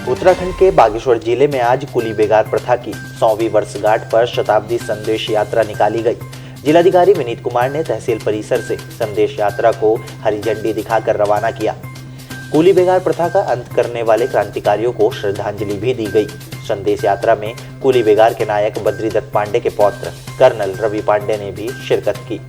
उत्तराखंड के बागेश्वर जिले में आज कुली बेगार प्रथा की 100वीं वर्षगांठ पर शताब्दी संदेश यात्रा निकाली गई। जिलाधिकारी विनीत कुमार ने तहसील परिसर से संदेश यात्रा को हरी झंडी दिखाकर रवाना किया। कुली बेगार प्रथा का अंत करने वाले क्रांतिकारियों को श्रद्धांजलि भी दी गई। संदेश यात्रा में कुली बेगार के नायक बद्रीदत्त पांडे के पौत्र कर्नल रवि पांडे ने भी शिरकत की।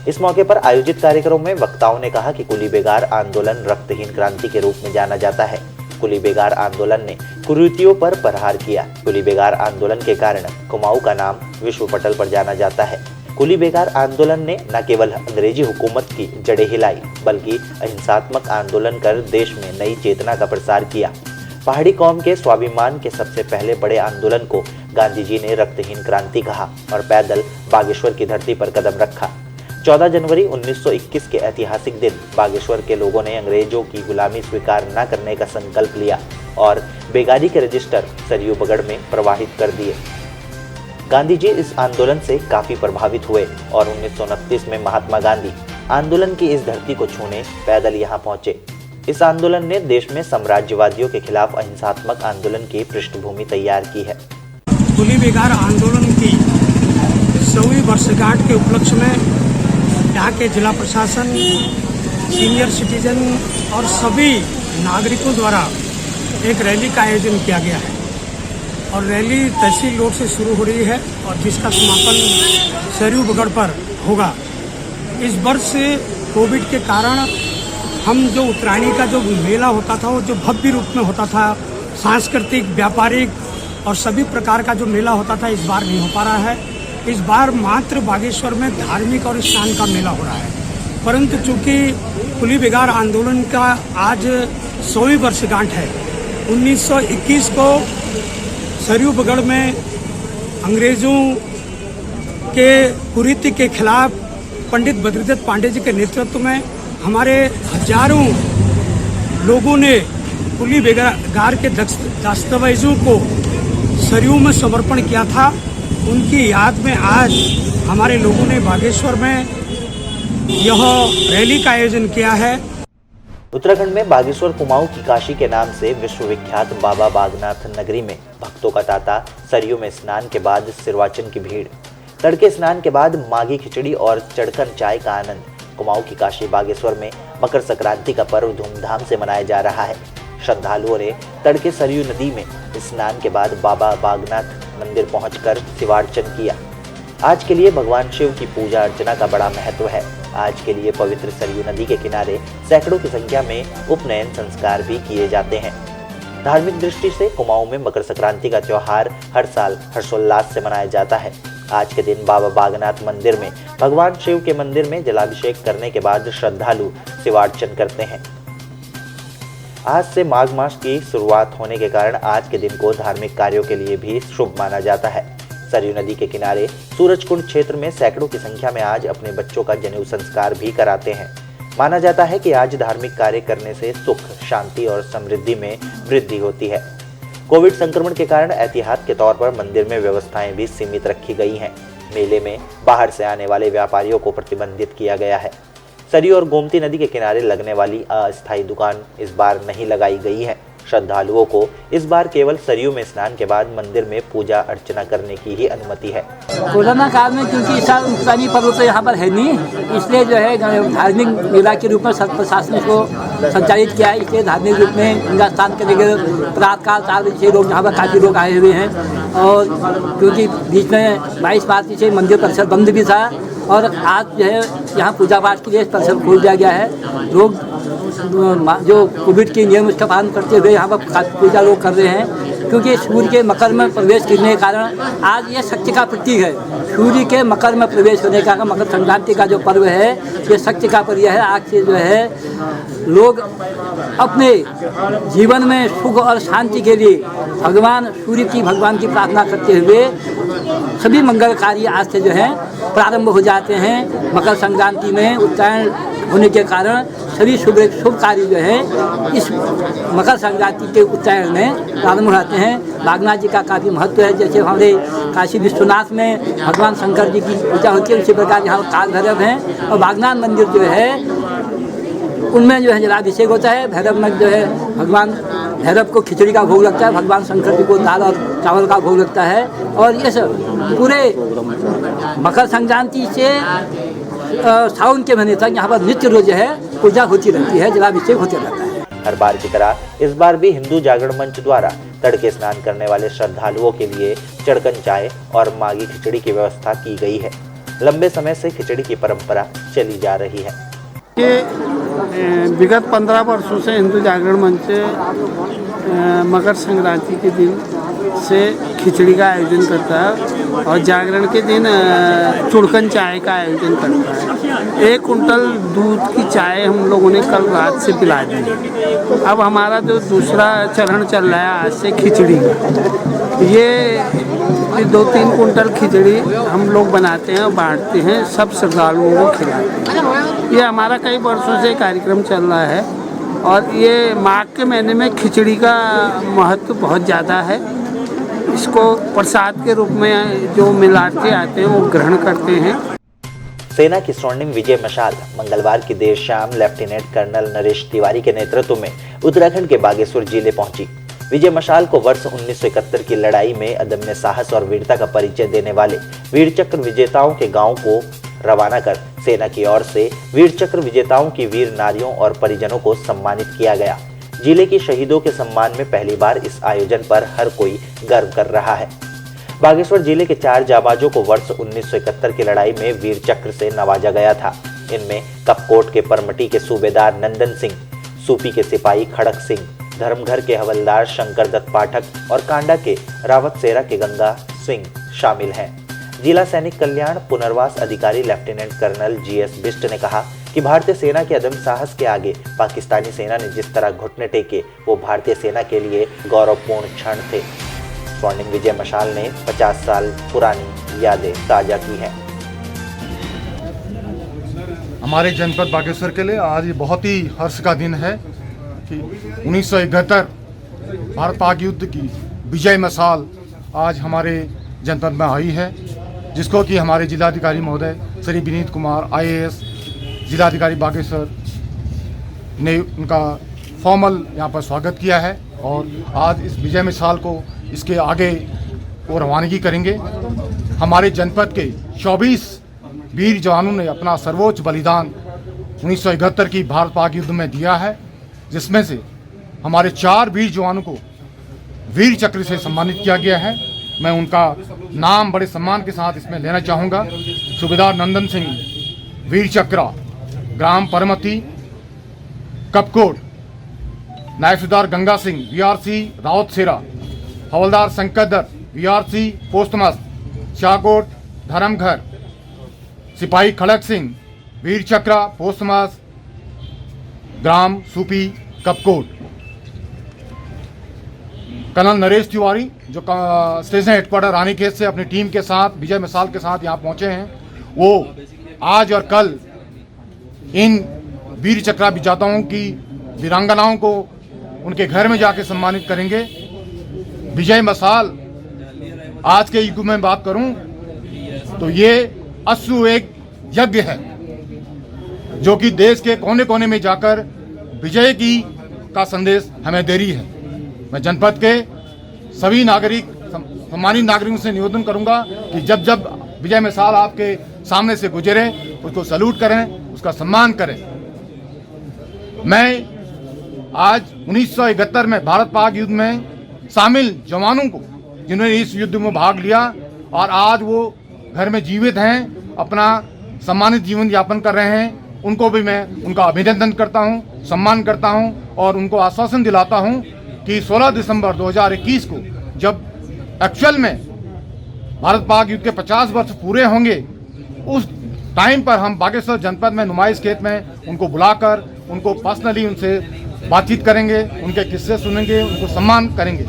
इस मौके पर आयोजित कार्यक्रम में वक्ताओं ने कहा कि कुली बेगार आंदोलन रक्तहीन क्रांति के रूप में जाना जाता है। कुली बेगार आंदोलन ने कुरीतियों पर प्रहार किया। कुली बेगार आंदोलन के कारण कुमाऊं का नाम विश्व पटल पर जाना जाता है। कुली बेगार आंदोलन ने न केवल अंग्रेजी हुकूमत की जड़ें हिलाई, बल्कि अहिंसात्मक आंदोलन कर देश में नई चेतना का प्रसार किया। पहाड़ी कौम के स्वाभिमान के सबसे पहले बड़े आंदोलन को गांधी जी ने रक्तहीन क्रांति कहा और पैदल बागेश्वर की धरती पर कदम रखा। 14 जनवरी 1921 के ऐतिहासिक दिन बागेश्वर के लोगों ने अंग्रेजों की गुलामी स्वीकार न करने का संकल्प लिया और बेगारी के रजिस्टर सरयू बगड़ में प्रवाहित कर दिए। गांधी जी इस आंदोलन से काफी प्रभावित हुए और 1929 में महात्मा गांधी आंदोलन की इस धरती को छूने पैदल यहाँ पहुंचे। इस आंदोलन ने देश में साम्राज्यवादियों के खिलाफ अहिंसात्मक आंदोलन की पृष्ठभूमि तैयार की है। कुली बेगार आंदोलन की 100वीं वर्षगांठ के उपलक्ष्य में यहाँ के जिला प्रशासन, सीनियर सिटीजन और सभी नागरिकों द्वारा एक रैली का आयोजन किया गया है और रैली तहसील रोड से शुरू हो रही है और जिसका समापन सरयू बगड़ पर होगा। इस वर्ष कोविड के कारण हम जो उत्तरायणी का जो मेला होता था वो जो भव्य रूप में होता था, सांस्कृतिक, व्यापारिक और सभी प्रकार का जो मेला होता था, इस बार नहीं हो पा रहा है। इस बार मात्र बागेश्वर में धार्मिक और स्नान का मेला हो रहा है। परंतु चूंकि कुली बेगार आंदोलन का आज 100वीं वर्षगांठ है, 1921 को सरयू बगड़ में अंग्रेजों के कुरीति के खिलाफ पंडित बद्रीदत्त पांडे जी के नेतृत्व में हमारे हजारों लोगों ने कुली बेगार के दस्तावेजों को सरयू में समर्पण किया था। उनकी याद में आज हमारे लोगों ने बागेश्वर में यह रैली का आयोजन किया है। उत्तराखंड में बागेश्वर कुमाऊं की काशी के नाम से विश्वविख्यात बाबा बागनाथ नगरी में भक्तों का तांता। सरयू में स्नान के बाद सिरवाचन की भीड़, तड़के स्नान के बाद माघी खिचड़ी और चढ़कन चाय का आनंद। कुमाऊं की काशी बागेश्वर में मकर संक्रांति का पर्व धूमधाम से मनाया जा रहा है। श्रद्धालुओं ने तड़के सरयू नदी में स्नान के बाद बाबा बागनाथ मंदिर पहुंचकर शिवार्चन किया। आज के लिए भगवान शिव की पूजा अर्चना का बड़ा महत्व है। आज के लिए पवित्र सरयू नदी के किनारे सैकड़ों की संख्या में उपनयन संस्कार भी किए जाते हैं। धार्मिक दृष्टि से कुमाऊं में मकर संक्रांति का त्योहार हर साल हर्षोल्लास से मनाया जाता है। आज के दिन बाबा बागनाथ मंदिर में भगवान शिव के मंदिर में जलाभिषेक करने के बाद श्रद्धालु शिवार्चन करते हैं। आज से माघ मास की शुरुआत होने के कारण आज के दिन को धार्मिक कार्यों के लिए भी शुभ माना जाता है। सरयू नदी के किनारे सूरजकुंड क्षेत्र में सैकड़ों की संख्या में आज अपने बच्चों का जनेऊ संस्कार भी कराते हैं। माना जाता है कि आज धार्मिक कार्य करने से सुख, शांति और समृद्धि में वृद्धि होती है। कोविड संक्रमण के कारण एहतियात के तौर पर मंदिर में व्यवस्थाएं भी सीमित रखी गई हैं। मेले में बाहर से आने वाले व्यापारियों को प्रतिबंधित किया गया है। सरयू और गोमती नदी के किनारे लगने वाली अस्थायी दुकान इस बार नहीं लगाई गई है। श्रद्धालुओं को इस बार केवल सरयू में स्नान के बाद मंदिर में पूजा अर्चना करने की ही अनुमति है। कोरोना काल में क्योंकि इस साल उत्तरायणी पर्व तो यहाँ पर है नहीं, इसलिए जो है धार्मिक मेला के रूप में प्रशासन को संचालित किया है। इसलिए धार्मिक रूप में गंगा स्नान करने के प्रातःकाल 4 बजे से लोग यहाँ पर काफ़ी लोग आए हुए हैं और क्योंकि बीच में 22 मार्च से मंदिर परिसर बंद भी था और आज जो है यहाँ पूजा पाठ के लिए परिसर खोल दिया गया है। लोग जो कोविड के नियम उसका पालन करते हुए यहाँ पर पूजा लोग कर रहे हैं क्योंकि सूर्य के मकर में प्रवेश करने के कारण आज ये सत्य का प्रतीक है। सूर्य के मकर में प्रवेश होने का मकर संक्रांति का जो पर्व है ये सत्य का पर्व है। आज से जो है लोग अपने जीवन में सुख और शांति के लिए भगवान की प्रार्थना करते हुए सभी मंगल कार्य आज से जो है प्रारंभ हो जाते हैं। मकर संक्रांति में उत्तरायण होने के कारण सभी शुभ कार्य जो है इस मकर संक्रांति के उत्तरायण में प्रारंभ होते हैं। बागनाथ जी का काफ़ी महत्व है। जैसे हमारे काशी विश्वनाथ में भगवान शंकर जी की पूजा होती है, उसी प्रकार यहाँ काल भैरव हैं और बागनाथ मंदिर जो है उनमें जो है जलाभिषेक होता है। भैरव में जो है भगवान भैरव को खिचड़ी का भोग लगता है, भगवान शंकर जी को दाल और चावल का भोग लगता है। और ये सब पूरे मकर संक्रांति से सावन के महीने तक यहाँ पर नित्य रोज जो है पूजा होती रहती है, जलाभिषेक होते रहता है। हर बार की तरह इस बार भी हिंदू जागरण मंच द्वारा तड़के स्नान करने वाले श्रद्धालुओं के लिए चड़कन चाय और मागी खिचड़ी की व्यवस्था की गई है। लंबे समय से खिचड़ी की परंपरा चली जा रही है। ये विगत 15 वर्षों से हिंदू जागरण मंच मकर संक्रांति के दिन से खिचड़ी का आयोजन करता है और जागरण के दिन चुड़कन चाय का आयोजन करता है। 1 कुंटल दूध की चाय हम लोगों ने कल रात से पिला दी। अब हमारा जो दूसरा चरण चल रहा है आज से खिचड़ी का, ये 2-3 कुंटल खिचड़ी हम लोग बनाते हैं और बांटते हैं, सब श्रद्धालुओं को खिलाते हैं। ये हमारा कई वर्षों से कार्यक्रम चल रहा है और ये माघ के महीने में खिचड़ी का महत्व बहुत ज़्यादा है। इसको प्रसाद के रूप में जो मिलाते आते हैं वो ग्रहण करते हैं। सेना की स्वर्णिम विजय मशाल मंगलवार की देर शाम लेफ्टिनेंट कर्नल नरेश तिवारी के नेतृत्व में उत्तराखंड के बागेश्वर जिले पहुंची। विजय मशाल को वर्ष 1971 की लड़ाई में अदम्य साहस और वीरता का परिचय देने वाले वीर चक्र विजेताओं के गांव को रवाना कर सेना की ओर से वीर चक्र विजेताओं की वीर नारियों और परिजनों को सम्मानित किया गया। जिले के शहीदों के सम्मान में पहली बार इस आयोजन पर हर कोई गर्व कर रहा है। बागेश्वर जिले के 4 जाबाजों को वर्ष 1971 की लड़ाई में वीर चक्र से नवाजा गया था। इनमें कपकोट के परमटी के सूबेदार नंदन सिंह, सूपी के सिपाही खड़क सिंह, धर्मघर के हवलदार शंकर दत्त पाठक और कांडा के रावतसेरा के गंगा सिंह शामिल हैं। जिला सैनिक कल्याण पुनर्वास अधिकारी लेफ्टिनेंट कर्नल GS बिष्ट ने कहा कि भारतीय सेना के अदम्य साहस के आगे पाकिस्तानी सेना ने जिस तरह घुटने टेके वो भारतीय सेना के लिए गौरवपूर्ण क्षण थे। स्वर्णिम विजय मशाल ने 50 साल पुरानी यादें ताजा की हैं। हमारे जनपद बागेश्वर के लिए आज ये बहुत ही हर्ष का दिन है कि 1971 भारत पाक युद्ध की विजय मशाल आज हमारे जनपद में आई है, जिसको कि हमारे जिलाधिकारी महोदय श्री विनीत कुमार IAS जिलाधिकारी बागेश्वर ने उनका फॉर्मल यहाँ पर स्वागत किया है और आज इस विजय मशाल को इसके आगे वो रवानगी करेंगे। हमारे जनपद के 24 वीर जवानों ने अपना सर्वोच्च बलिदान 1971 की भारत पाक युद्ध में दिया है, जिसमें से हमारे 4 वीर जवानों को वीर चक्र से सम्मानित किया गया है। मैं उनका नाम बड़े सम्मान के साथ इसमें लेना चाहूँगा। सूबेदार नंदन सिंह वीर चक्रा ग्राम परमती कपकोट, नायब सूबेदार गंगा सिंह VRC रावतसेरा, हवलदार शंकर दत्त VRC पोस्टमास्टर शाहकोट धर्मघर, सिपाही खड़क सिंह वीर चक्रा पोस्टमास्टर ग्राम सूपी कपकोट, कर्नल नरेश तिवारी जो स्टेशन हेडक्वार्टर रानीखेत से अपनी टीम के साथ विजय मशाल के साथ यहाँ पहुँचे हैं, वो आज और कल इन वीर चक्रा विजेताओं की वीरांगनाओं को उनके घर में जाके सम्मानित करेंगे। विजय मशाल आज के युग में बात करूं तो ये अश्वमेध यज्ञ है जो कि देश के कोने कोने में जाकर विजय की का संदेश हमें दे रही है। मैं जनपद के सभी नागरिक सम्मानित नागरिकों से निवेदन करूंगा कि जब जब विजय मशाल आपके सामने से गुजरे उसको सैल्यूट करें, उसका सम्मान करें। मैं आज 1971 में भारत पाक युद्ध में शामिल जवानों को जिन्होंने इस युद्ध में भाग लिया और आज वो घर में जीवित हैं, अपना सम्मानित जीवन यापन कर रहे हैं, उनको भी मैं उनका अभिनंदन करता हूं, सम्मान करता हूं और उनको आश्वासन दिलाता हूं कि 16 दिसंबर 2021 को जब एक्चुअल में भारत पाक युद्ध के 50 वर्ष पूरे होंगे, उस टाइम पर हम बागेश्वर जनपद में नुमाइश खेत में उनको बुलाकर उनको पर्सनली उनसे बातचीत करेंगे, उनके किस्से सुनेंगे, उनको सम्मान करेंगे।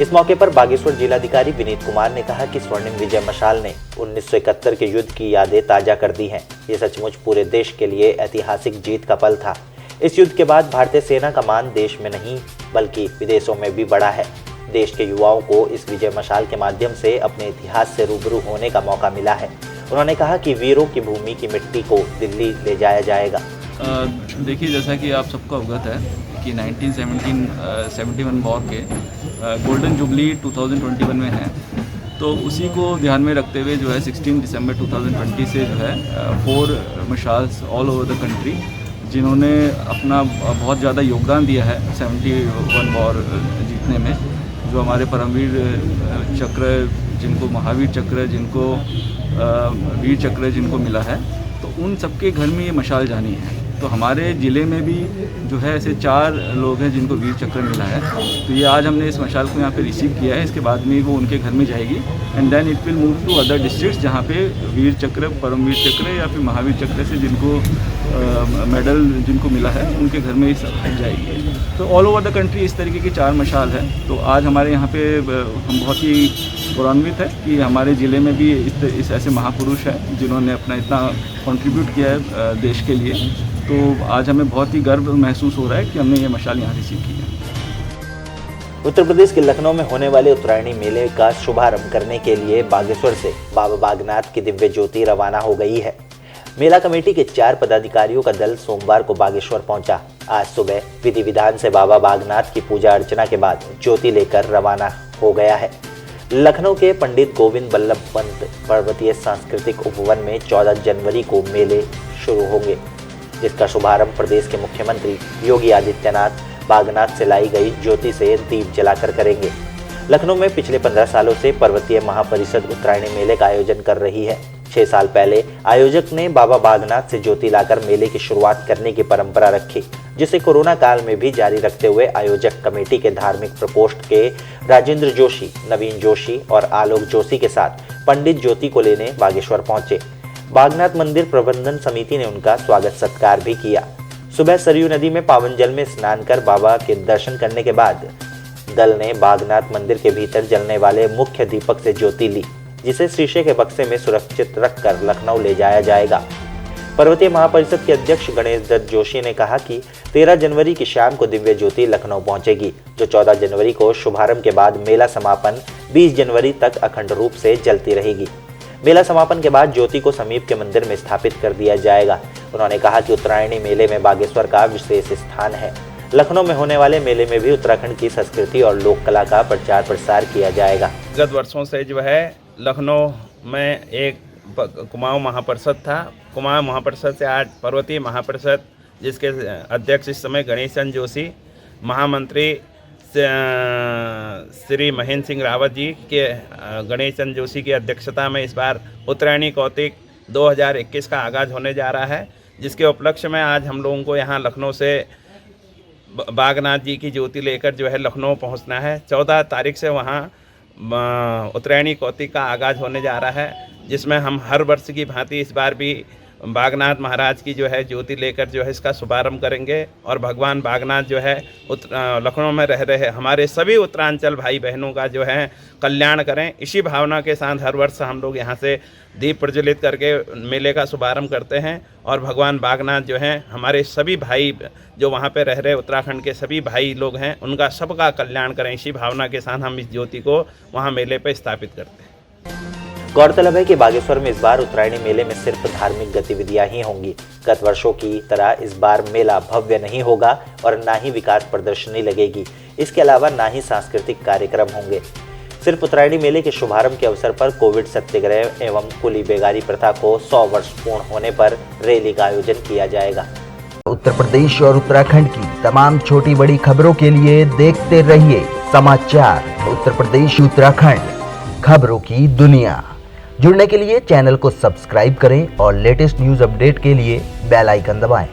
इस मौके पर बागेश्वर जिलाधिकारी विनीत कुमार ने कहा कि स्वर्णिम विजय मशाल ने 1971 के युद्ध की यादें ताजा कर दी हैं। ये सचमुच पूरे देश के लिए ऐतिहासिक जीत का पल था। इस युद्ध के बाद भारतीय सेना का मान देश में नहीं बल्कि विदेशों में भी बढ़ा है। देश के युवाओं को इस विजय मशाल के माध्यम से अपने इतिहास से रूबरू होने का मौका मिला है। उन्होंने कहा कि वीरों की भूमि की मिट्टी को दिल्ली ले जाया जाएगा। देखिए, जैसा कि आप सबको अवगत है कि 1971 वॉर के गोल्डन जुबली 2021 में है, तो उसी को ध्यान में रखते हुए जो है 16 दिसंबर 2020 से जो है 4 मशाल्स ऑल ओवर द कंट्री, जिन्होंने अपना बहुत ज़्यादा योगदान दिया है 71 वॉर जीतने में, जो हमारे परमवीर चक्र, जिनको महावीर चक्र, जिनको वीर चक्र जिनको मिला है, तो उन सबके घर में ये मशाल जानी है। तो हमारे ज़िले में भी जो है ऐसे 4 लोग हैं जिनको वीर चक्र मिला है, तो ये आज हमने इस मशाल को यहाँ पे रिसीव किया है। इसके बाद में वो उनके घर में जाएगी and then it will move to other districts, जहाँ पे वीर चक्र, परमवीर चक्र या फिर महावीर चक्र से जिनको मेडल जिनको मिला है उनके घर में जाएगी। तो ऑल ओवर द कंट्री इस तरीके की 4 मशाल है। तो आज हमारे यहाँ पे हम बहुत ही गौरवान्वित है कि हमारे ज़िले में भी इस ऐसे महापुरुष हैं जिन्होंने अपना इतना कंट्रीब्यूट किया है देश के लिए। तो आज हमें बहुत ही गर्व महसूस हो रहा है कि हमने ये मशाल यहाँ रिसीव की है। उत्तर प्रदेश के लखनऊ में होने वाले उत्तरायणी मेले का शुभारंभ करने के लिए बागेश्वर से बाबा बागनाथ की दिव्य ज्योति रवाना हो गई है। मेला कमेटी के 4 पदाधिकारियों का दल सोमवार को बागेश्वर पहुंचा। आज सुबह विधि विधान से बाबा बागनाथ की पूजा अर्चना के बाद ज्योति लेकर रवाना हो गया है। लखनऊ के पंडित गोविंद बल्लभ पंत पर्वतीय सांस्कृतिक उपवन में 14 जनवरी को मेले शुरू होंगे, जिसका शुभारंभ प्रदेश के मुख्यमंत्री योगी आदित्यनाथ बागनाथ से लाई गई ज्योति से दीप जलाकर करेंगे। लखनऊ में पिछले 15 सालों से पर्वतीय महापरिषद उत्तरायणी मेले का आयोजन कर रही है। 6 साल पहले आयोजक ने बाबा बागनाथ से ज्योति लाकर मेले की शुरुआत करने की परंपरा रखी, जिसे कोरोना काल में भी जारी रखते हुए आयोजक कमेटी के धार्मिक प्रकोष्ठ के राजेंद्र जोशी, नवीन जोशी और आलोक जोशी के साथ पंडित ज्योति को लेने बागेश्वर पहुंचे। बागनाथ मंदिर प्रबंधन समिति ने उनका स्वागत सत्कार भी किया। सुबह सरयू नदी में पावन जल में स्नान कर बाबा के दर्शन करने के बाद दल ने बागनाथ मंदिर के भीतर जलने वाले मुख्य दीपक से ज्योति ली, जिसे शीशे के बक्से में सुरक्षित रखकर लखनऊ ले जाया जाएगा। पर्वतीय महापरिषद के अध्यक्ष गणेश दत्त जोशी ने कहा कि 13 जनवरी की शाम को दिव्य ज्योति लखनऊ पहुंचेगी, जो 14 जनवरी को शुभारंभ के बाद मेला समापन 20 जनवरी तक अखंड रूप से जलती रहेगी। मेला समापन के बाद ज्योति को समीप के मंदिर में स्थापित कर दिया जाएगा। उन्होंने कहा कि उत्तरायणी मेले में बागेश्वर का विशेष स्थान है। लखनऊ में होने वाले मेले में भी उत्तराखंड की संस्कृति और लोक कला का प्रचार प्रसार किया जाएगा। गत वर्षों से जो है लखनऊ में एक कुमाऊं महापरिषद था। कुमाऊं महापरिषद से आज पर्वतीय महापरिषद, जिसके अध्यक्ष इस समय गणेश चंद्र जोशी, महामंत्री श्री महेंद्र सिंह रावत जी के गणेश चंद्र जोशी की अध्यक्षता में इस बार उत्तरायणी कौतिक 2021 का आगाज़ होने जा रहा है, जिसके उपलक्ष्य में आज हम लोगों को यहाँ लखनऊ से बागनाथ जी की ज्योति लेकर जो है लखनऊ पहुँचना है। 14 तारीख से वहाँ उत्तरायणी कौतिक का आगाज़ होने जा रहा है, जिसमें हम हर वर्ष की भांति इस बार भी बागनाथ महाराज की जो है ज्योति लेकर जो है इसका शुभारंभ करेंगे और भगवान बागनाथ जो है लखनऊ में रह रहे हमारे सभी उत्तरांचल भाई बहनों का जो है कल्याण करें। इसी भावना के साथ हर वर्ष हम लोग यहाँ से दीप प्रज्वलित करके मेले का शुभारंभ करते हैं और भगवान बागनाथ जो हैं हमारे सभी भाई जो वहाँ पे रह रहे उत्तराखंड के सभी भाई लोग हैं, उनका सबका कल्याण करें। इसी भावना के साथ हम इस ज्योति को वहाँ मेले पर स्थापित करते हैं। गौरतलब है कि बागेश्वर में इस बार उत्तरायणी मेले में सिर्फ धार्मिक गतिविधियां ही होंगी। गत वर्षों की तरह इस बार मेला भव्य नहीं होगा और ना ही विकास प्रदर्शनी लगेगी। इसके अलावा ना ही सांस्कृतिक कार्यक्रम होंगे। सिर्फ उत्तरायणी मेले के शुभारंभ के अवसर पर कोविड सत्याग्रह एवं कुली बेगारी प्रथा को 100 वर्ष पूर्ण होने पर रैली का आयोजन किया जाएगा। उत्तर प्रदेश और उत्तराखंड की तमाम छोटी बड़ी खबरों के लिए देखते रहिए समाचार उत्तर प्रदेश उत्तराखंड, खबरों की दुनिया। जुड़ने के लिए चैनल को सब्सक्राइब करें और लेटेस्ट न्यूज़ अपडेट के लिए बेल आइकन दबाएं।